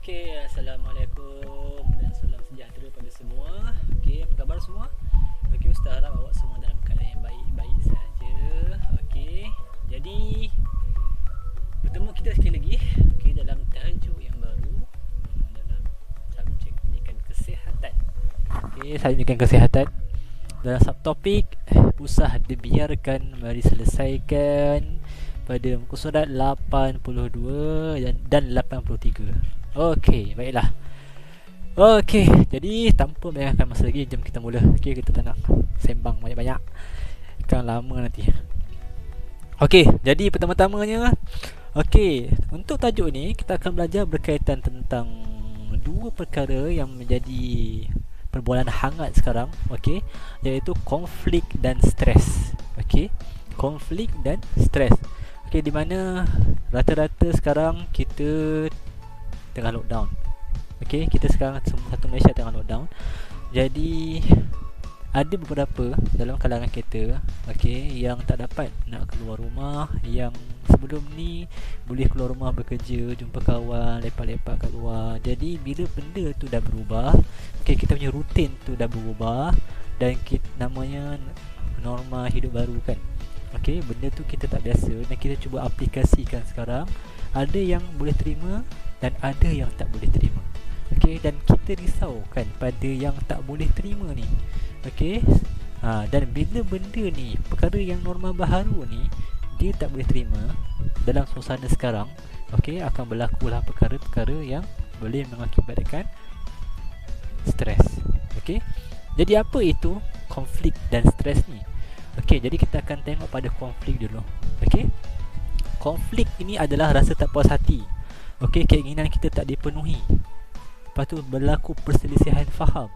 Okey, Assalamualaikum dan salam sejahtera pada semua. Okey, apa khabar semua? Okey, Ustaz harap awak semua dalam keadaan yang baik-baik saja. Okey, jadi bertemu kita sekali lagi dalam tajuk yang baru dalam subjek pendidikan kesihatan. Okey, pendidikan kesihatan dalam subtopik usah dibiarkan, mari selesaikan pada muka surat 82 dan 83. Okey, baiklah. Okey, jadi tanpa melengahkan masa lagi, jom kita mula. Okey, kita tak nak sembang banyak-banyak, kan lama nanti. Okey, jadi pertama-tamanya, okey, untuk tajuk ni kita akan belajar berkaitan tentang dua perkara yang menjadi perbualan hangat sekarang, okey, iaitu konflik dan stres. Okey, konflik dan stres. Okey, di mana rata-rata sekarang kita tengah lockdown. Okey, kita sekarang satu Malaysia tengah lockdown. Jadi ada beberapa dalam kalangan kita, okey, yang tak dapat nak keluar rumah, yang sebelum ni boleh keluar rumah bekerja, jumpa kawan, lepak-lepak kat luar. Jadi bila benda tu dah berubah, okey, kita punya rutin tu dah berubah dan namanya norma hidup baru kan. Okey, benda tu kita tak biasa dan kita cuba aplikasikan sekarang. Ada yang boleh terima dan ada yang tak boleh terima. Okey, dan kita risau kan pada yang tak boleh terima ni. Okey, dan bila benda ni, perkara yang norma baharu ni, dia tak boleh terima dalam suasana sekarang, okey, akan berlakulah perkara-perkara yang boleh mengakibatkan stres. Okey, jadi apa itu konflik dan stres ni? Okey, jadi kita akan tengok pada konflik dulu. Okey, konflik ini adalah rasa tak puas hati. Okey, keinginan kita tak dipenuhi. Lepas tu berlaku perselisihan faham,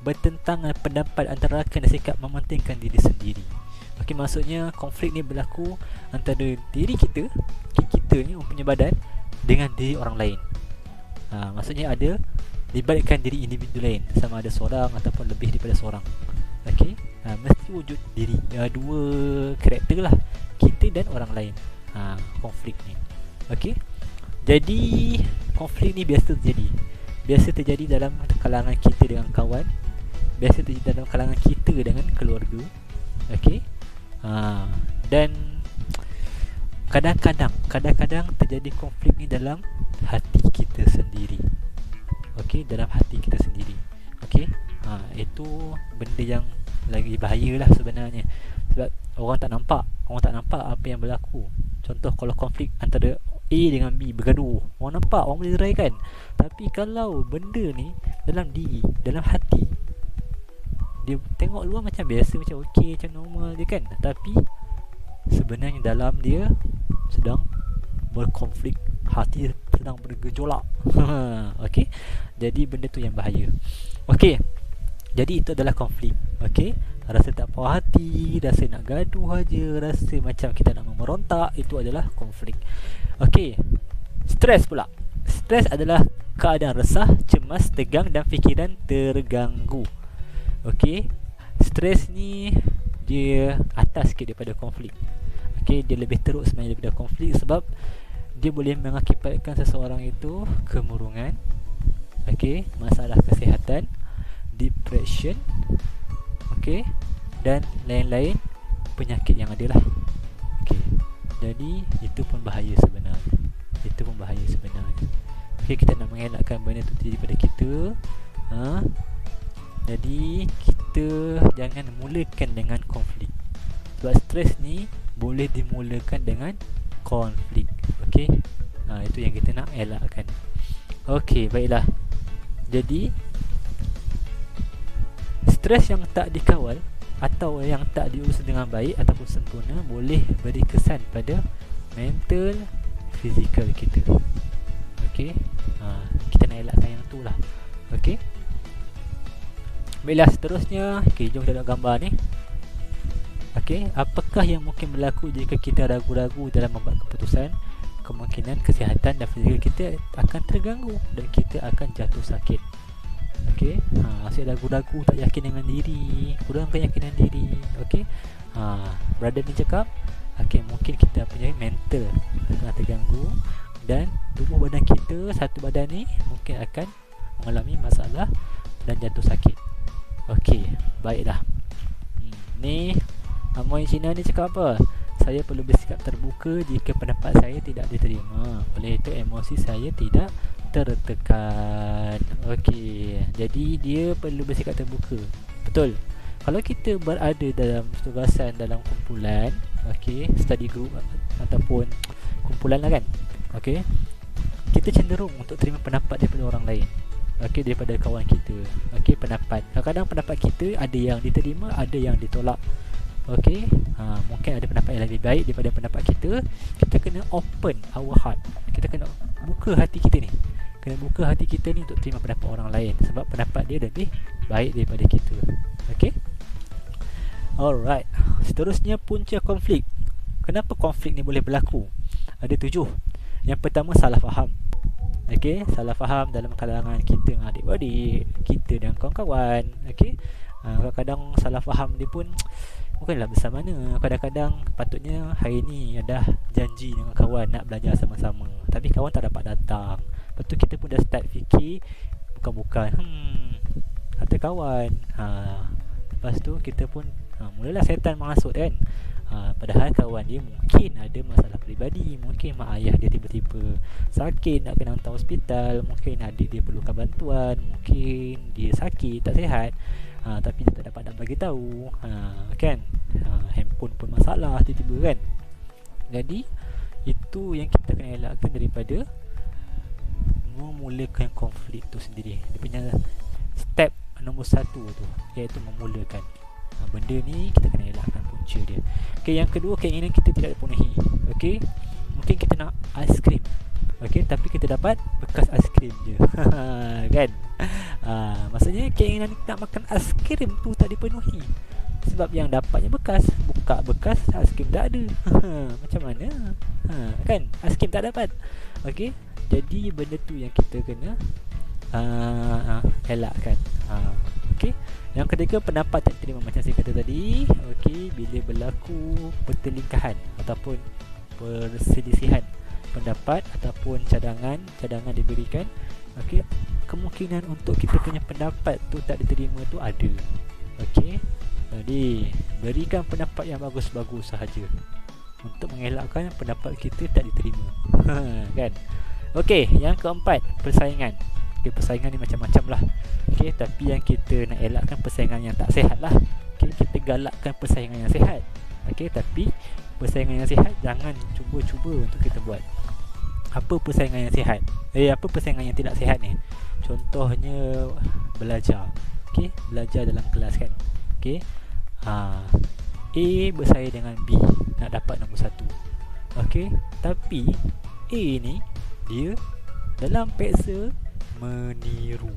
bertentangan pendapat antara rakan dan sikap mementingkan diri sendiri. Okey, maksudnya konflik ni berlaku antara diri kita ni punya badan dengan diri orang lain. Maksudnya ada libatkan diri individu lain, sama ada seorang ataupun lebih daripada seorang. Okey, mesti wujud diri, dua karakter lah, kita dan orang lain. Konflik ni. Okey, jadi konflik ni biasa terjadi dalam kalangan kita dengan kawan, biasa terjadi dalam kalangan kita dengan keluarga. Okey, dan kadang-kadang terjadi konflik ni dalam hati kita sendiri. Okey, dalam hati kita sendiri. Okey, itu benda yang lagi bahayalah sebenarnya, sebab orang tak nampak apa yang berlaku. Contoh, kalau konflik antara A dengan B bergaduh, orang nampak, orang boleh deraikan. Tapi kalau benda ni dalam diri, dalam hati, dia tengok luar macam biasa, macam okey, macam normal je kan, tapi sebenarnya dalam dia sedang berkonflik, hati sedang bergejolak. Okey, jadi benda tu yang bahaya. Okey, jadi itu adalah konflik. Okey, rasa tak puas hati, rasa nak gaduh aja, rasa macam kita nak memerontak, itu adalah konflik. Okey, stres pula. Stres adalah keadaan resah, cemas, tegang dan fikiran terganggu. Okey, stres ni dia atas sikit daripada konflik. Okey, dia lebih teruk sebenarnya daripada konflik, sebab dia boleh mengakibatkan seseorang itu kemurungan, okey, masalah kesihatan, depression, okey, dan lain-lain penyakit yang ada lah. Okey, jadi itu pun bahaya sebenarnya. Okey, kita nak mengelakkan benda tu terjadi pada kita. Jadi kita jangan mulakan dengan konflik, sebab stres ni boleh dimulakan dengan konflik. Okey, itu yang kita nak elakkan. Okey, baiklah. Jadi stres yang tak dikawal atau yang tak diurus dengan baik ataupun sempurna boleh beri kesan pada mental, fizikal kita. Okey, kita nak elakkan yang tu lah. Okey, baiklah, seterusnya, okey, jom kita lihat gambar ni. Okey, apakah yang mungkin berlaku jika kita ragu-ragu dalam membuat keputusan? Kemungkinan kesihatan dan fizikal kita akan terganggu dan kita akan jatuh sakit. Okey, asyik ragu-ragu, tak yakin dengan diri, kurang keyakinan diri. Okey, brother ni cakap, okey, mungkin kita punya mental akan terganggu dan tubuh badan kita, satu badan ni mungkin mungkin akan mengalami masalah dan jatuh sakit. Okey, baiklah. Ni Amoy Cina ni cakap apa? Saya perlu bersikap terbuka jika pendapat saya tidak diterima. Oleh itu emosi saya tidak tertekan. Okey, jadi dia perlu bersikap terbuka. Betul. Kalau kita berada dalam tugasan dalam kumpulan, okey, study group ataupun kumpulan lah kan. Okey. Kita cenderung untuk terima pendapat daripada orang lain. Okey, daripada kawan kita. Okey, pendapat. Kadang-kadang pendapat kita ada yang diterima, ada yang ditolak. Okey, mungkin ada pendapat yang lebih baik daripada pendapat kita. Kita kena open our heart. Kita kena buka hati kita ni. Kena buka hati kita ni untuk terima pendapat orang lain, sebab pendapat dia lebih baik daripada kita. Okey. Alright. Seterusnya, punca konflik. Kenapa konflik ni boleh berlaku? Ada 7. Yang pertama, salah faham. Okey, salah faham dalam kalangan kita dengan adik-adik, kita dan kawan-kawan. Okey. Kadang-kadang salah faham dia pun bukanlah besar mana. Kadang-kadang patutnya hari ni ada janji dengan kawan nak belajar sama-sama, tapi kawan tak dapat datang. Lepas tu kita pun dah start fikir bukan-bukan kata kawan. Lepas tu kita pun mulalah setan masuk kan. Padahal kawan dia mungkin ada masalah peribadi, mungkin mak ayah dia tiba-tiba sakit nak kena hantar hospital, mungkin adik dia perlukan bantuan, mungkin dia sakit tak sihat, tapi dia tak dapat nak bagi tahu, kan. Handphone pun masalah tiba-tiba kan. Jadi itu yang kita kena elakkan daripada memulakan konflik tu sendiri. Dia punya step nombor 1 tu, iaitu memulakan. Benda ni kita kena elakkan punca dia. Okey, yang kedua, keinginan kita tidak dipenuhi. Okey, mungkin kita nak aiskrim. Okey, tapi kita dapat bekas aiskrim je. Kan? Maksudnya keinginan nak makan aiskrim tu tak dipenuhi. Sebab yang dapatnya bekas. Buka bekas, aiskrim tak ada. Macam mana? Kan? Aiskrim tak dapat. Okey, jadi benda tu yang kita kena elakkan. Okey. Yang ketiga, pendapat tak diterima. Macam saya kata tadi, okey, bila berlaku pertelingkahan ataupun perselisihan pendapat ataupun cadangan diberikan, okey, kemungkinan untuk kita punya pendapat tu tak diterima tu ada. Okey. Jadi, berikan pendapat yang bagus-bagus sahaja untuk mengelakkan pendapat kita tak diterima. Kan? Okey, yang keempat, persaingan. Okay, persaingan ni macam-macam lah. Okay, tapi yang kita nak elakkan persaingan yang tak sihat lah. Okay, kita galakkan persaingan yang sihat. Okay, tapi persaingan yang sihat jangan cuba-cuba untuk kita buat. Apa persaingan yang sihat? Apa persaingan yang tidak sihat ni? Contohnya belajar. Okay, belajar dalam kelas kan. Okay, A bersaing dengan B nak dapat nombor 1. Okay, tapi A ni dia dalam peksa meniru.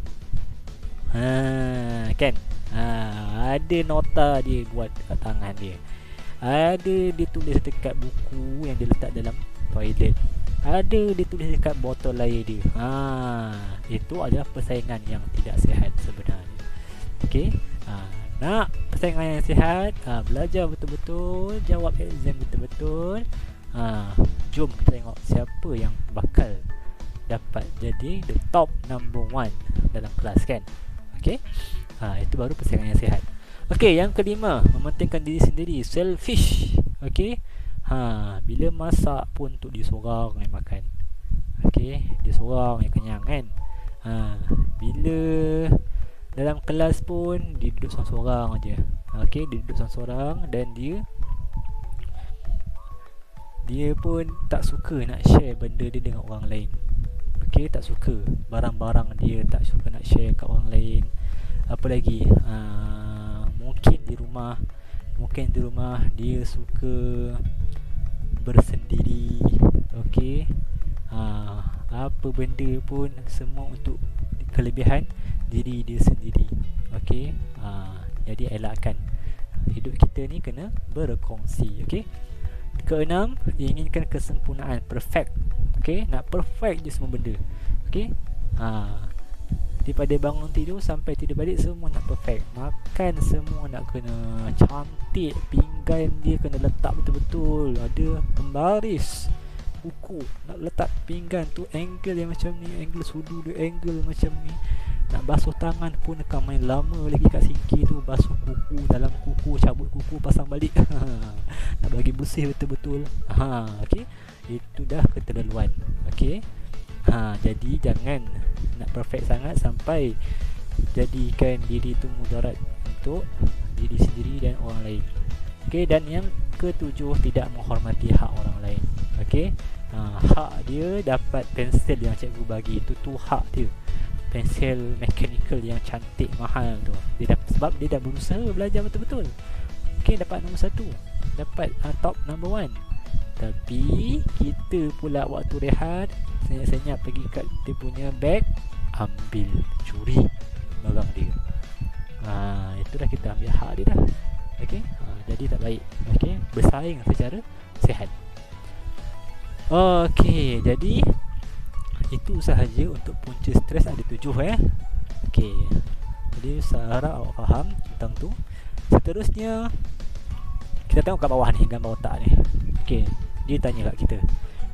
Kan? Ada nota dia buat kat tangan dia. Ada dia tulis dekat buku yang dia letak dalam toilet. Ada dia tulis dekat botol air dia. Itu adalah persaingan yang tidak sihat sebenarnya. Okey. Nak persaingan yang sihat, belajar betul-betul, jawab exam betul-betul. Jom kita tengok siapa yang bakal dapat jadi the top number 1 dalam kelas kan. Okey. Itu baru persaingan yang sihat. Okey, yang kelima, mementingkan diri sendiri, selfish. Okey. Bila masak pun untuk dia seorang yang makan. Okey, dia seorang yang kenyang kan. Bila dalam kelas pun dia duduk seorang-seorang aja. Okey, dia duduk seorang-seorang dan dia pun tak suka nak share benda dia dengan orang lain. Okey, tak suka barang-barang dia, tak suka nak share kat orang lain. Apa lagi? Mungkin di rumah dia suka bersendiri. Okey. Apa benda pun semua untuk kelebihan diri dia sendiri. Okey. Jadi elakkan. Hidup kita ni kena berkongsi. Okey. Keenam, inginkan kesempurnaan, perfect. Okey, nak perfect je semua benda. Okey. Daripada bangun tidur sampai tidur balik semua nak perfect. Makan semua nak kena cantik, pinggan dia kena letak betul-betul, ada pembaris. kuku, nak letak pinggan tu angle yang macam ni, angle sudu dia angle macam ni. Nak basuh tangan pun akan main lama lagi kat sinki tu, basuh kuku, dalam kuku, cabut kuku, pasang balik. Nak bagi bersih betul-betul. Okey. Itu dah keterlaluan. Okey. Jadi jangan nak perfect sangat sampai jadikan diri tu mudarat untuk diri sendiri dan orang lain. Okey, dan yang ketujuh, tidak menghormati hak orang lain. Okey. Hak dia dapat pensel yang cikgu bagi itu tu hak dia. Pensel mechanical yang cantik mahal tu. Sebab dia dah berusaha belajar betul-betul. Okey, dapat nombor 1. Dapat top number 1. Tapi kita pula waktu rehat senyap-senyap pergi kat dia punya bag, ambil, curi barang dia. Itu dah kita ambil hak dia dah. Okey, jadi tak baik. Okey, bersaing secara sihat. Okey, jadi itu sahaja untuk punca stres ada 7 Okey. Jadi saya harap awak faham tentang tu. Seterusnya kita tengok kat bawah ni, gambar otak ni. Okey, dia tanya kat kita,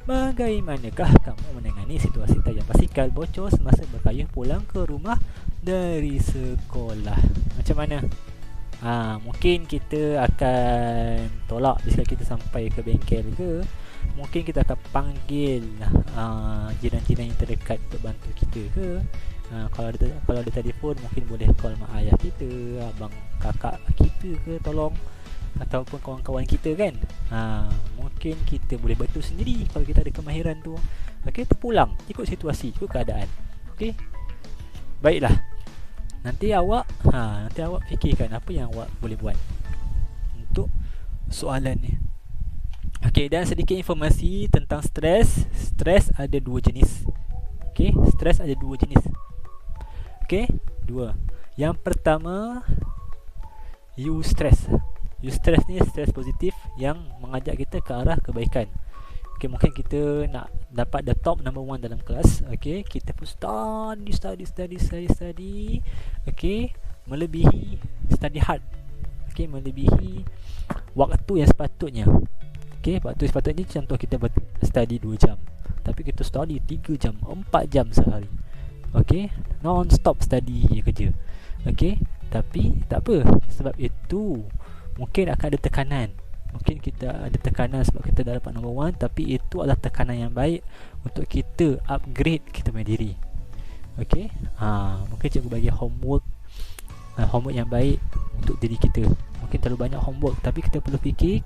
bagaimanakah kamu menangani situasi tajam basikal bocor semasa berkayuh pulang ke rumah dari sekolah? Macam mana? Mungkin kita akan tolak bila kita sampai ke bengkel ke. Mungkin kita akan panggil jiran-jiran yang terdekat untuk bantu kita ke. Kalau ada telefon, mungkin boleh call mak ayah kita, abang kakak kita ke, tolong. Ataupun kawan-kawan kita kan. Mungkin kita boleh bantu sendiri kalau kita ada kemahiran tu. Okey, terpulang ikut situasi, ikut keadaan. Okey, baiklah. Nanti awak fikirkan apa yang awak boleh buat untuk soalan ni. Okey, dan sedikit informasi tentang stres. Stres ada 2 jenis. Okey, stres ada 2 jenis. Okey, 2. Yang pertama, eustress. Eustress ni stres positif yang mengajak kita ke arah kebaikan. Okey, mungkin kita nak dapat the top number 1 dalam kelas. Okey, kita pun study. Okey, melebihi study hard. Okey, melebihi waktu yang sepatutnya. Okey, waktu sepatutnya contoh kita study 2 jam, tapi kita study 3 jam, 4 jam sehari. Okey, non-stop study je kerja. Okey, tapi tak apa, sebab itu mungkin akan ada tekanan. Mungkin kita ada tekanan sebab kita dah dapat number 1, tapi itu adalah tekanan yang baik untuk kita upgrade kita punya diri. Okey, mungkin cikgu bagi homework yang baik untuk diri kita. Mungkin terlalu banyak homework, tapi kita perlu fikir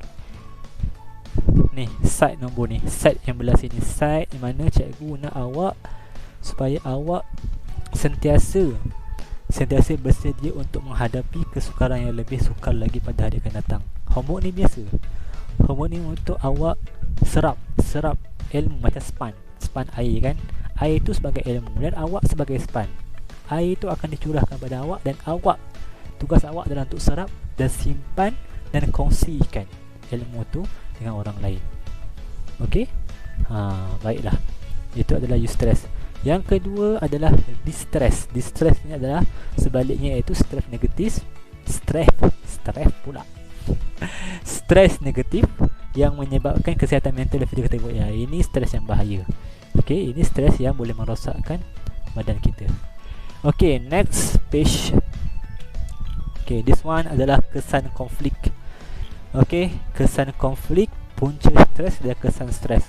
ni, side nombor ni, side yang belah sini, side yang mana cikgu nak awak supaya awak sentiasa bersedia untuk menghadapi kesukaran yang lebih sukar lagi pada hari akan datang. Homework ni biasa. Homework ni untuk awak serap ilmu macam span air kan. Air itu sebagai ilmu dan awak sebagai span. Air itu akan dicurahkan pada awak dan tugas awak adalah untuk serap dan simpan dan kongsikan ilmu tu dengan orang lain. Okey? Baiklah. Itu adalah eustress. Yang kedua adalah distress. Distress ni adalah sebaliknya, iaitu stres negatif. Stres pula. Stres negatif yang menyebabkan kesihatan mental dan fizikal kita. Ini stres yang bahaya. Okey, ini stres yang boleh merosakkan badan kita. Okey, next page. Okey, this one adalah kesan konflik. Okey, kesan konflik, punca stres dan kesan stres.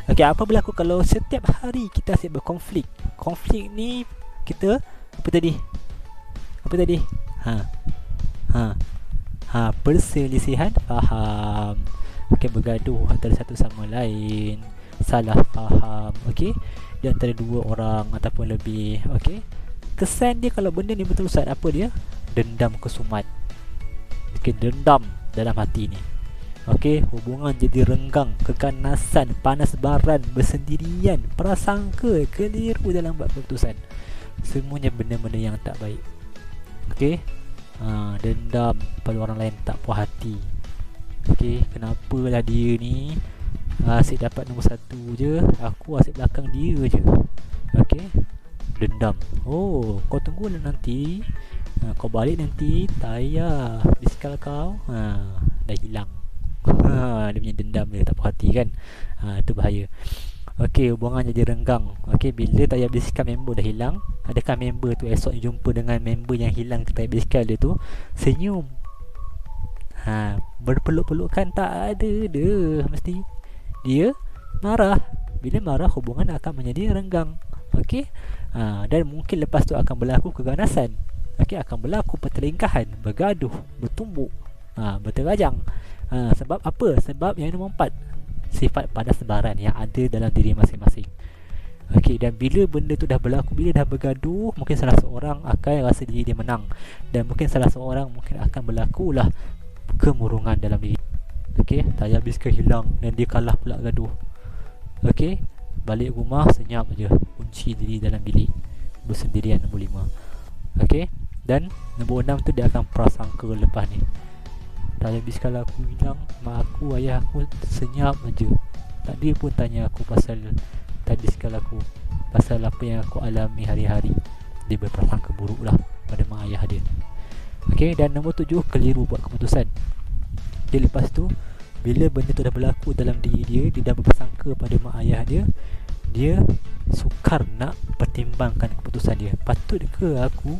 Okey, apa berlaku kalau setiap hari kita asyik berkonflik? Konflik ni kita apa tadi? Perselisihan faham. Okey, bergaduh antara satu sama lain, salah faham, okey, di antara 2 orang ataupun lebih. Okey, kesan dia kalau benda ni berterusan, apa dia? Dendam kesumat. Okey, dendam dalam hati ni. Okey, hubungan jadi renggang, keganasan, panas baran, bersendirian, prasangka, keliru dalam buat keputusan. Semuanya benda-benda yang tak baik. Okey, dendam pada orang lain, tak puas hati. Okey, kenapalah dia ni asyik dapat nombor 1 je, aku asyik belakang dia je. Okey, dendam. Oh, kau tunggulah nanti, kau balik nanti, tak payah, bisikal kau dah hilang. Dia punya dendam, dia tak puas hati kan. Itu bahaya. Okey, hubungan jadi renggang. Okey, bila tak payah basikal member dah hilang, adakah member tu esok jumpa dengan member yang hilang tak payah basikal dia tu, senyum? Berpeluk-pelukan? Tak ada dia. Mesti dia marah. Bila marah, hubungan akan menjadi renggang. Okey. Dan mungkin lepas tu akan berlaku keganasan. Okey, akan berlaku pertelingkahan, bergaduh, bertumbuk, berterajang. Sebab apa? Sebab yang nombor 4, sifat padas sebaran yang ada dalam diri masing-masing. Okey, dan bila benda tu dah berlaku, bila dah bergaduh, mungkin salah seorang akan rasa diri dia menang, dan mungkin salah seorang mungkin akan berlakulah kemurungan dalam diri. Okey, tak habis ke hilang dan dia kalah pula gaduh. Okey, balik rumah senyap aja, kunci diri dalam bilik, bersendirian. Nombor 5. Okey, dan nombor 6 tu dia akan prasangka lepas ni. Tak habis kalau aku hilang, mak aku, ayah aku senyap aja, tak dia pun tanya aku pasal tak habis kalau aku, pasal apa yang aku alami hari-hari. Dia berprasangka buruk lah pada mak ayah dia. Okey, dan nombor 7, keliru buat keputusan. Dia lepas tu, bila benda tu dah berlaku dalam diri dia, dia dah berprasangka pada mak ayah dia, dia sukar nak pertimbangkan keputusan dia. Patut ke aku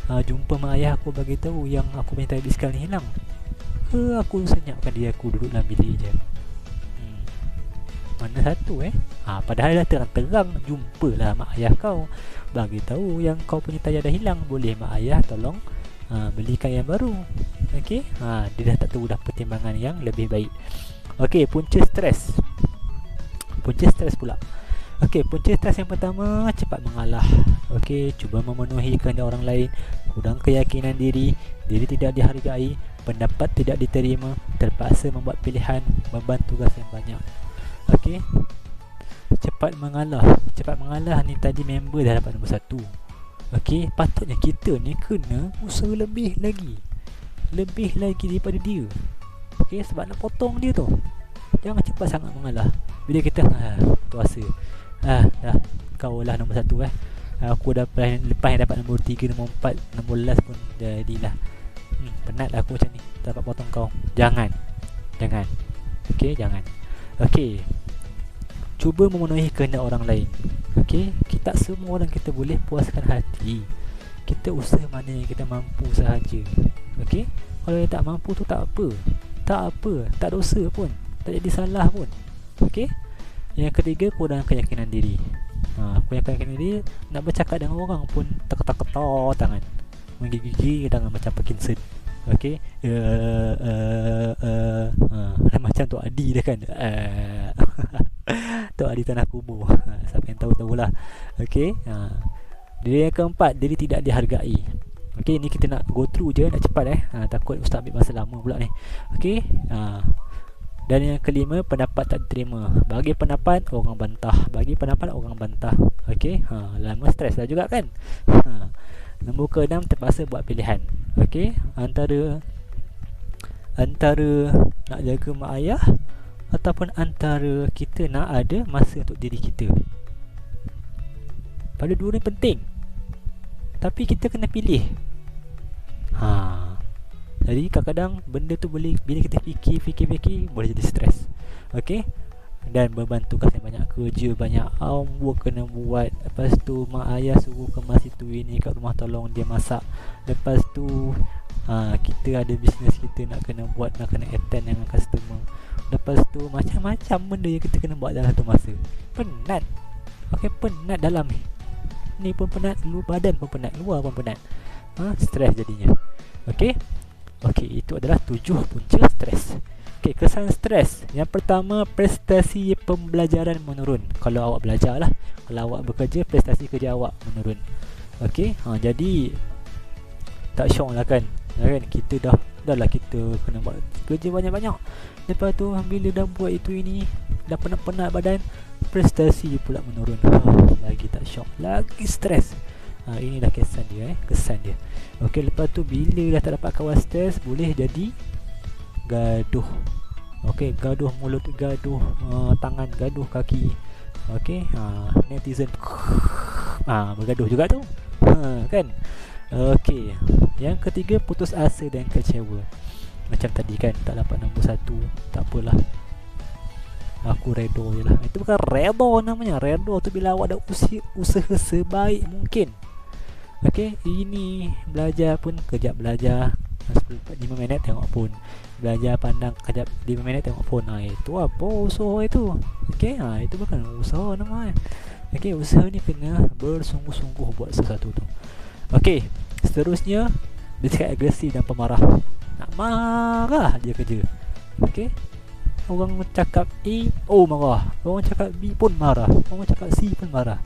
jumpa mak ayah aku bagi tahu yang aku punya tayar basikal ni hilang, ke aku senyapkan dia, aku duduk dalam bilik je? Mana satu padahal dah terang-terang jumpalah mak ayah kau, bagi tahu yang kau punya tayar dah hilang, boleh mak ayah tolong belikan yang baru. Okey, dia dah tak tahu dah pertimbangan yang lebih baik. Okey, punca stres. Punca stres pula. Okey, punca stres yang pertama, cepat mengalah. Okey, cuba memenuhi kehendak orang lain, kurang keyakinan diri, diri tidak dihargai, pendapat tidak diterima, terpaksa membuat pilihan, beban tugas yang banyak. Okey, cepat mengalah. Cepat mengalah ni tadi member dah dapat nombor 1. Okey, patutnya kita ni kena usaha lebih lagi daripada dia. Okey, sebab nak potong dia tu. Jangan cepat sangat mengalah. Bila kita putus asa, dah kau lah nombor 1 aku dah lepas yang dapat nombor 3, nombor 4, nombor last pun jadilah. Penat lah aku macam ni, tak dapat potong kau. Jangan. Okey, jangan. Okey, cuba memenuhi kehendak orang lain. Okey, kita semua orang kita boleh puaskan hati. Kita usaha mana yang kita mampu sahaja. Okey, kalau yang tak mampu tu tak apa, tak dosa pun, tak jadi salah pun. Okey. Yang ketiga, kurang keyakinan diri. Kurang keyakinan diri, nak bercakap dengan orang pun terketar-ketar tangan, menggigil tangan macam Parkinson. Okey, macam Tok Adi dah kan. Tok Adi tanah kubur. Siapa yang tahu-tahulah. Okey, dia yang keempat, diri tidak dihargai. Okey, ni kita nak go through je, nak cepat takut ustaz ambil masa lama pula ni. Okey, dan yang kelima, pendapat tak diterima. Bagi pendapat, orang bantah. Okey, lama stres dah juga kan. Nombor ke-6, terpaksa buat pilihan. Okey, antara nak jaga mak ayah ataupun antara kita nak ada masa untuk diri kita. Pada dua ni penting, tapi kita kena pilih. Jadi kadang-kadang benda tu boleh, bila kita fikir boleh jadi stres. Okey, dan beban tugas yang banyak, kerja banyak, homework kena buat. Lepas tu mak ayah suruh kemas itu ini kat rumah, tolong dia masak. Lepas tu kita ada bisnes kita nak kena buat, nak kena attend dengan customer. Lepas tu macam-macam benda yang kita kena buat dalam satu masa. Penat. Okey, penat dalam ni pun penat, luar badan pun penat, luar pun penat. Stres jadinya. Okey, itu adalah 7 punca stres. Okey, kesan stres. Yang pertama, prestasi pembelajaran menurun. Kalau awak belajar lah, kalau awak bekerja, prestasi kerja awak menurun. Okey, jadi tak syok lah kan. Kita dah lah kita kena buat kerja banyak-banyak. Lepas tu bila dah buat itu ini, dah penat-penat badan, prestasi pula menurun. Lagi tak syok, lagi stres. Inilah kesan dia. Okey, lepas tu bila dah tak dapat kawan stres, boleh jadi gaduh. Okey, gaduh mulut, gaduh tangan, gaduh kaki. Okey, netizen bergaduh juga tu. Kan? Okey, yang ketiga, putus asa dan kecewa. Macam tadi kan tak dapat nombor 1, tak apalah, aku redo je lah. Itu bukan redo namanya. Redo tu bila awak dah usaha sebaik mungkin. Okay, ini belajar pun kejap belajar 5 minit tengok pun, belajar pandang kejap 5 minit tengok pun. Itu apa usaha itu? Okay, itu bukan usaha namanya. Okay, usaha ni kena bersungguh-sungguh buat sesuatu tu. Okay, seterusnya bersikap agresif dan pemarah. Nak marah dia kerja. Okay, orang cakap A, marah. Orang cakap B pun marah. Orang cakap C pun marah.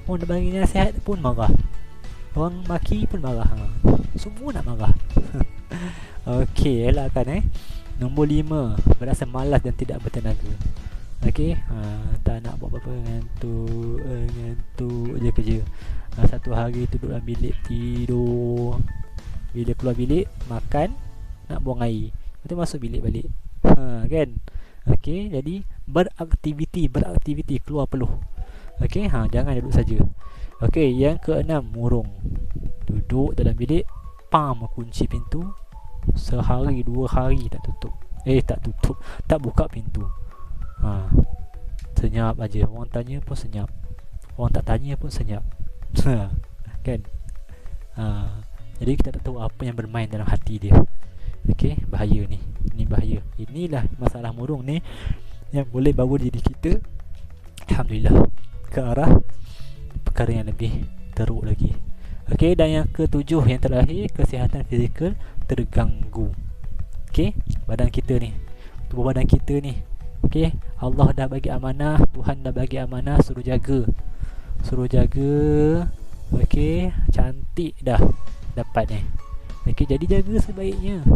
Orang nak bagi nasihat pun marah. Orang maki pun marah. Semua nak marah. Okey, elakkan Nombor 5, berasa malas dan tidak bertenaga. Okey, tak nak buat apa-apa, ngantuk je kerja. Satu hari tu duduk dalam bilik tidur. Bila keluar bilik, makan, nak buang air. Lepas tu masuk bilik balik. Kan? Okey, jadi beraktiviti, keluar peluh. Okey, jangan duduk saja. Okey, yang ke-6, murung. Duduk dalam bilik, kunci pintu. Sehari 2 hari tak tutup. Tak buka pintu. Senyap aja. Orang tanya pun senyap. Orang tak tanya pun senyap. Kan? Jadi kita tak tahu apa yang bermain dalam hati dia. Okey, bahaya ni. Ini bahaya. Inilah masalah murung ni yang boleh bawa diri kita, alhamdulillah, ke arah perkara yang lebih teruk lagi. Okey, dan yang ke-7, yang terakhir, kesihatan fizikal terganggu. Okey, badan kita ni, tubuh badan kita ni. Okey, Allah dah bagi amanah, Tuhan dah bagi amanah, suruh jaga. Okey, cantik dah dapat ni. Okey, jadi jaga sebaiknya.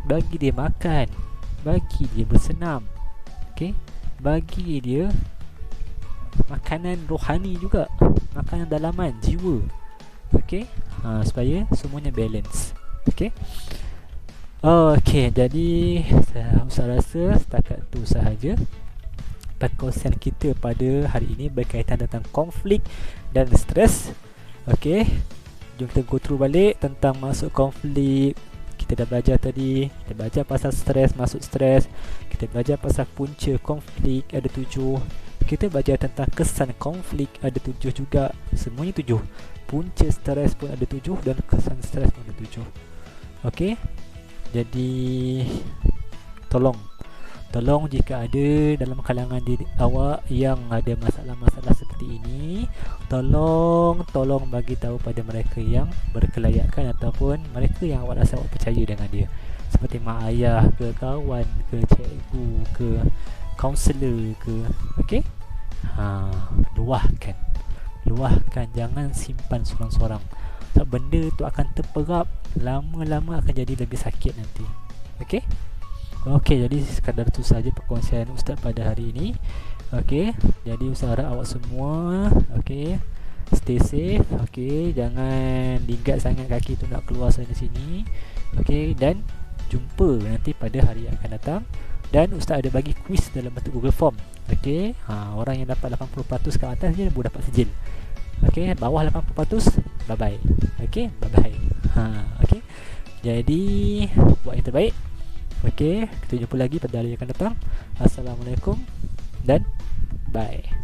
Bagi dia makan, bagi dia bersenam. Okey, bagi dia makanan rohani juga, makanan dalaman jiwa. Okey, supaya semuanya balance. Okey, jadi saya rasa setakat tu sahaja perkongsian kita pada hari ini berkaitan tentang konflik dan stres. Okey, jom kita go through balik tentang masuk konflik. Kita dah belajar tadi, kita belajar pasal stres, masuk stres. Kita belajar pasal punca konflik, ada 7. Kita belajar tentang kesan konflik, ada 7 juga. Semuanya 7. Punca stres pun ada 7 dan kesan stres pun ada 7. Okey, jadi tolong jika ada dalam kalangan diri awak yang ada masalah-masalah seperti ini, tolong bagi tahu pada mereka yang berkelayakan ataupun mereka yang awak rasa awak percaya dengan dia, seperti mak ayah ke, kawan ke, cikgu ke, kaunselor ke. Okey, luahkan, jangan simpan sorang-sorang. Sebab benda tu akan terperap, lama-lama akan jadi lebih sakit nanti. Okey, jadi sekadar itu sahaja perkongsian Ustaz pada hari ini. Okey, jadi Ustaz harap awak semua stay safe. Okey, jangan ligat sangat kaki tu nak keluar sana sini. Okey, dan jumpa nanti pada hari yang akan datang. Dan Ustaz ada bagi quiz dalam bentuk Google Form. Okey, orang yang dapat 80% ke atas je boleh dapat sijil. Okey, bawah 80% bye bye. Okey, bye bye. Okey, jadi buat yang terbaik. Okey, kita jumpa lagi pada hari yang akan datang. Assalamualaikum dan bye.